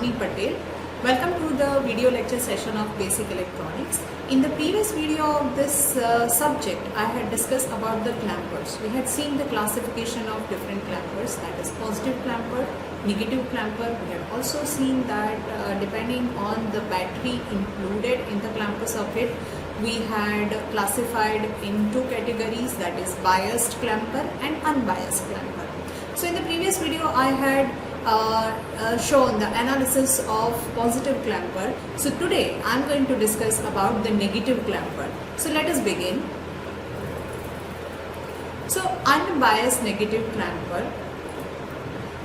Shravani Patel. Welcome to the video lecture session of Basic Electronics. In the previous video of this subject, I had discussed about the clampers. We had seen the classification of different clampers, that is positive clamper, negative clamper. We had also seen that depending on the battery included in the clamper circuit, we had classified in two categories, that is biased clamper and unbiased clamper. So in the previous video, I had shown the analysis of positive clamper. So today I am going to discuss about the negative clamper. So let us begin. So unbiased negative clamper.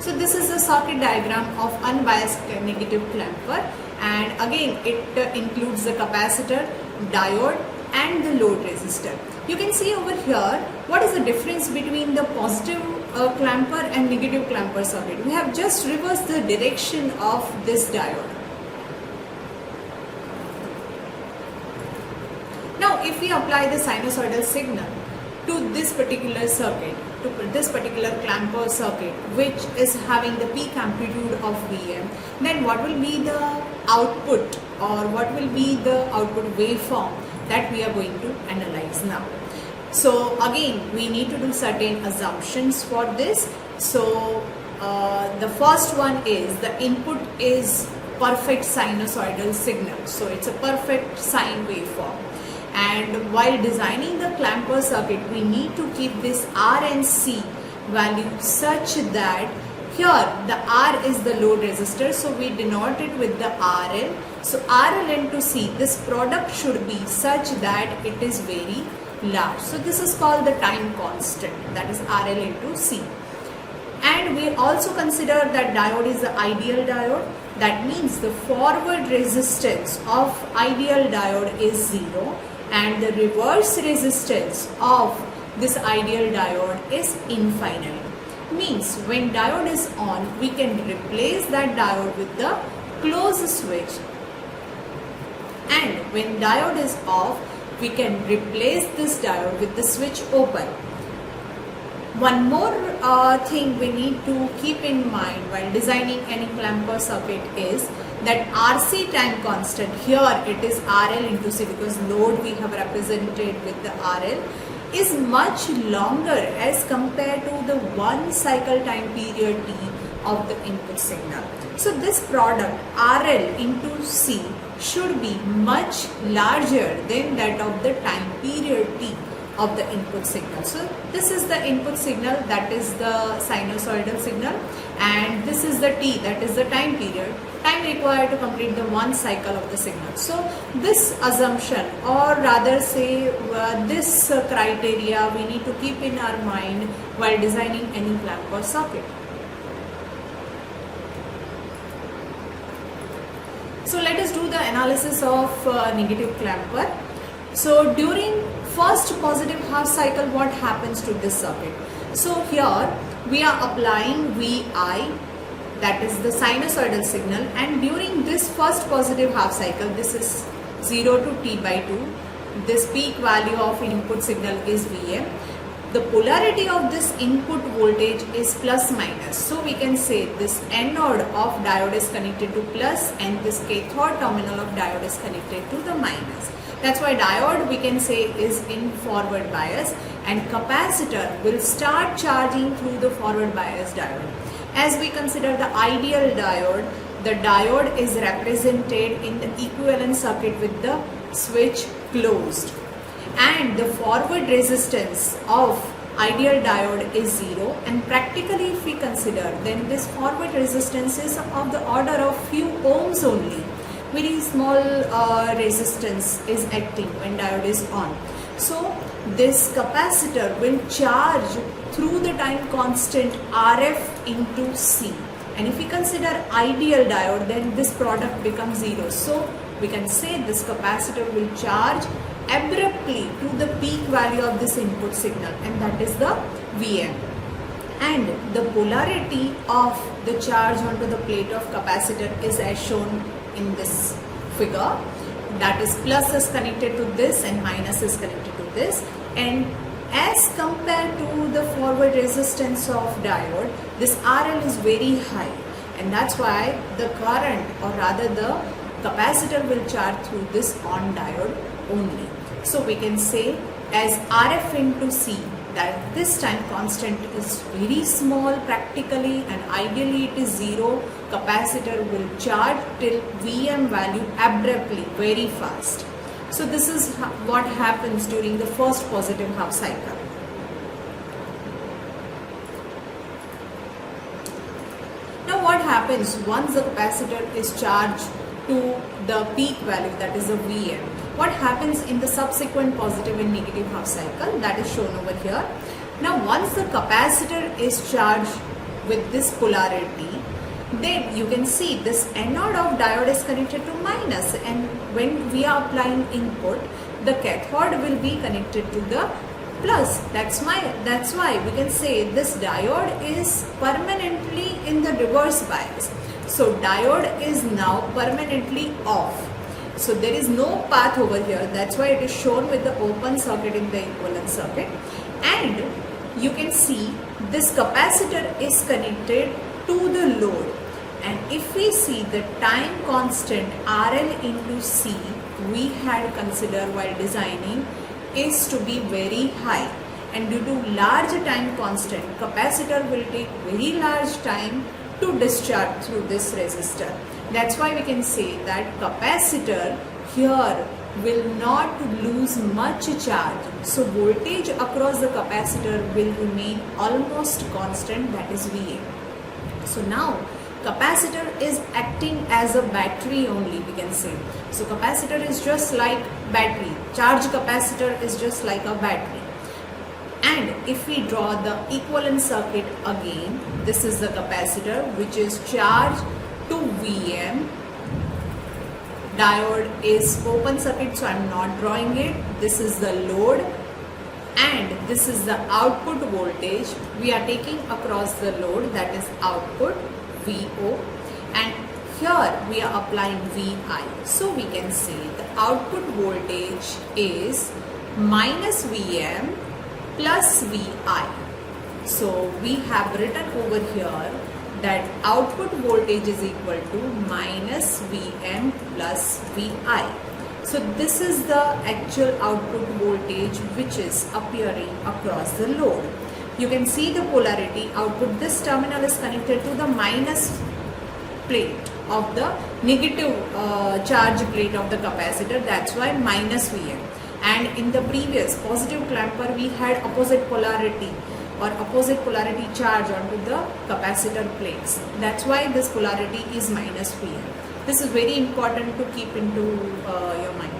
So this is the circuit diagram of unbiased negative clamper, and again it includes the capacitor, diode and the load resistor. You can see over here what is the difference between the positive clamper and negative clamper circuit. We have just reversed the direction of this diode. Now if we apply the sinusoidal signal to this particular circuit, to this particular clamper circuit which is having the peak amplitude of Vm, then what will be the output or what will be the output waveform that we are going to analyze now. So again we need to do certain assumptions for this. So the first one is the input is perfect sinusoidal signal, so it's a perfect sine waveform. And while designing the clamper circuit, we need to keep this R and C value such that here the R is the load resistor, so we denote it with the RL. So RL into C, this product should be such that it is very large. So this is called the time constant, that is RL into C. And we also consider that diode is the ideal diode. That means the forward resistance of ideal diode is 0. And the reverse resistance of this ideal diode is infinite. Means when diode is on, we can replace that diode with the closed switch, and when diode is off, we can replace this diode with the switch open. One more thing we need to keep in mind while designing any clamper circuit is that RC time constant, here it is RL into C because load we have represented with the RL, is much longer as compared to the one cycle time period T of the input signal. So this product RL into C should be much larger than that of the time period T of the input signal. So this is the input signal, that is the sinusoidal signal, and this is the T, that is the time period, time required to complete the one cycle of the signal. So this assumption, or rather say this criteria, we need to keep in our mind while designing any clamper circuit. So let us do the analysis of negative clamper. So during first positive half cycle, what happens to this circuit? So here we are applying Vi, that is the sinusoidal signal, and during this first positive half cycle, this is 0 to T by 2, this peak value of input signal is Vm. The polarity of this input voltage is plus minus, so we can say this anode of diode is connected to plus and this cathode terminal of diode is connected to the minus. That's why diode we can say is in forward bias, and capacitor will start charging through the forward bias diode. As we consider the ideal diode, the diode is represented in the equivalent circuit with the switch closed, and the forward resistance of ideal diode is 0, and practically if we consider, then this forward resistance is of the order of few ohms only. Very small resistance is acting when diode is on. So this capacitor will charge through the time constant RF into C, and if we consider ideal diode, then this product becomes 0. So we can say this capacitor will charge abruptly to the peak value of this input signal, and that is the Vm. And the polarity of the charge onto the plate of capacitor is as shown in this figure, that is plus is connected to this and minus is connected to this, and as compared to the forward resistance of diode, this RL is very high. and that's why the current, or rather the capacitor, will charge through this on diode only. So we can say as RF into C, that this time constant is very small practically, and ideally it is 0. Capacitor will charge till Vm value abruptly, very fast. So this is what happens during the first positive half cycle. Now what happens once the capacitor is charged to the peak value, that is the Vm? What happens in the subsequent positive and negative half cycle, that is shown over here. Now once the capacitor is charged with this polarity, then you can see this anode of diode is connected to minus, and when we are applying input, the cathode will be connected to the plus. That's why we can say this diode is permanently in the reverse bias. So diode is now permanently off. So there is no path over here. That's why it is shown with the open circuit in the equivalent circuit. And you can see this capacitor is connected to the load. And if we see the time constant RL into C, we had considered while designing, is to be very high. And due to large time constant, capacitor will take very large time to discharge through this resistor. That's why we can say that capacitor here will not lose much charge. So voltage across the capacitor will remain almost constant, that is VA. So now capacitor is acting as a battery only, we can say. So capacitor is just like battery. Charge capacitor is just like a battery. And if we draw the equivalent circuit again, this is the capacitor which is charged to Vm. Diode is open circuit, so I am not drawing it. This is the load, and this is the output voltage we are taking across the load, that is output VO, and here we are applying VI. So we can say the output voltage is minus Vm plus Vi. So we have written over here that output voltage is equal to minus Vm plus Vi. So this is the actual output voltage which is appearing across the load. You can see the polarity output. This terminal is connected to the minus plate of the negative charge plate of the capacitor. That's why minus Vm. And in the previous positive clamper, we had opposite polarity or opposite polarity charge onto the capacitor plates. That's why this polarity is minus Vm. This is very important to keep into your mind.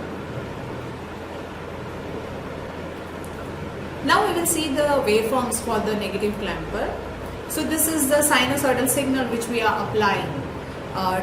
Now we will see the waveforms for the negative clamper. So this is the sinusoidal signal which we are applying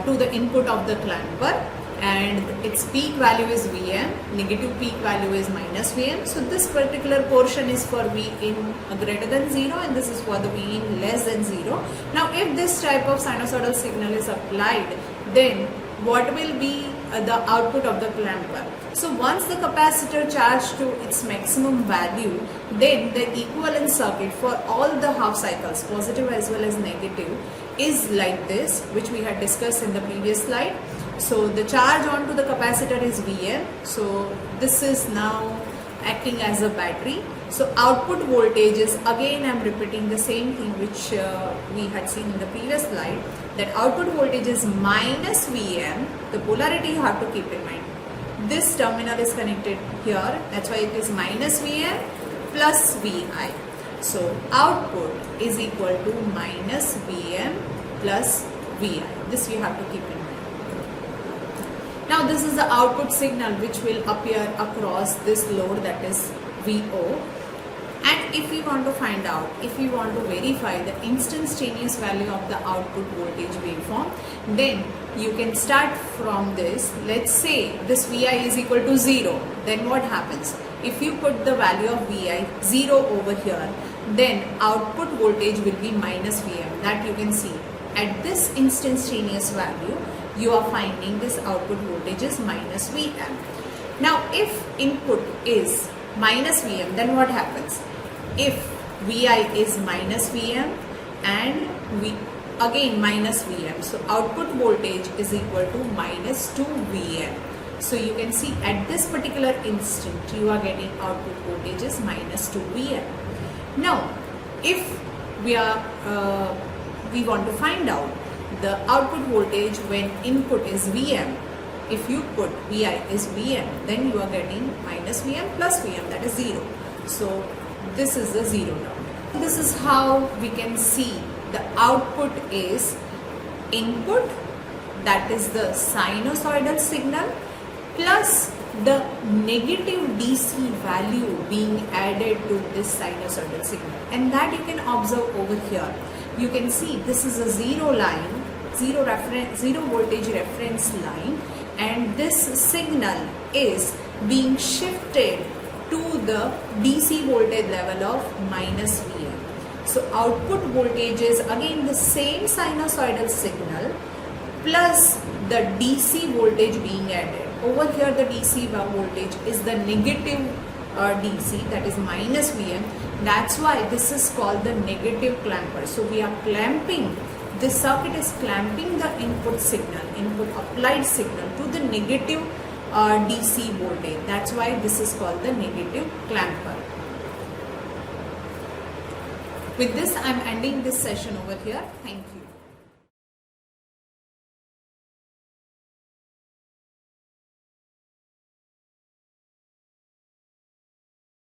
to the input of the clamper, and its peak value is Vm, negative peak value is minus Vm. So this particular portion is for V in greater than 0, and this is for the V in less than 0. Now if this type of sinusoidal signal is applied, then what will be the output of the clamper? So once the capacitor charged to its maximum value, then the equivalent circuit for all the half cycles, positive as well as negative, is like this, which we had discussed in the previous slide. So the charge onto the capacitor is Vm. So this is now acting as a battery. So output voltage is, again I am repeating the same thing which we had seen in the previous slide, that output voltage is minus Vm. The polarity you have to keep in mind. This terminal is connected here, that's why it is minus Vm plus Vi. So output is equal to minus Vm plus Vi. This you have to keep in mind. Now this is the output signal which will appear across this load, that is VO. And if we want to find out, if we want to verify the instantaneous value of the output voltage waveform, then you can start from this. Let's say this Vi is equal to 0. Then what happens? If you put the value of Vi 0 over here, then output voltage will be minus Vm. That you can see. At this instantaneous value, you are finding this output voltage is minus Vm. Now if input is minus Vm, then what happens? If Vi is minus Vm and again minus Vm. So output voltage is equal to minus 2 Vm. So you can see at this particular instant you are getting output voltage is minus 2 Vm. Now if we want to find out the output voltage when input is Vm, if you put Vi is Vm, then you are getting minus Vm plus Vm, that is 0. So this is the 0 now. This is how we can see the output is input, that is the sinusoidal signal, plus the negative DC value being added to this sinusoidal signal, and that you can observe over here. You can see this is a zero line, zero voltage reference line, and this signal is being shifted to the DC voltage level of minus Vm. So output voltage is again the same sinusoidal signal plus the DC voltage being added. Over here the DC voltage is the negative DC, that is minus Vm. That's why this is called the negative clamper. So we are clamping, this circuit is clamping the input signal, input applied signal to the negative DC voltage. That's why this is called the negative clamper. With this, I am ending this session over here. Thank you.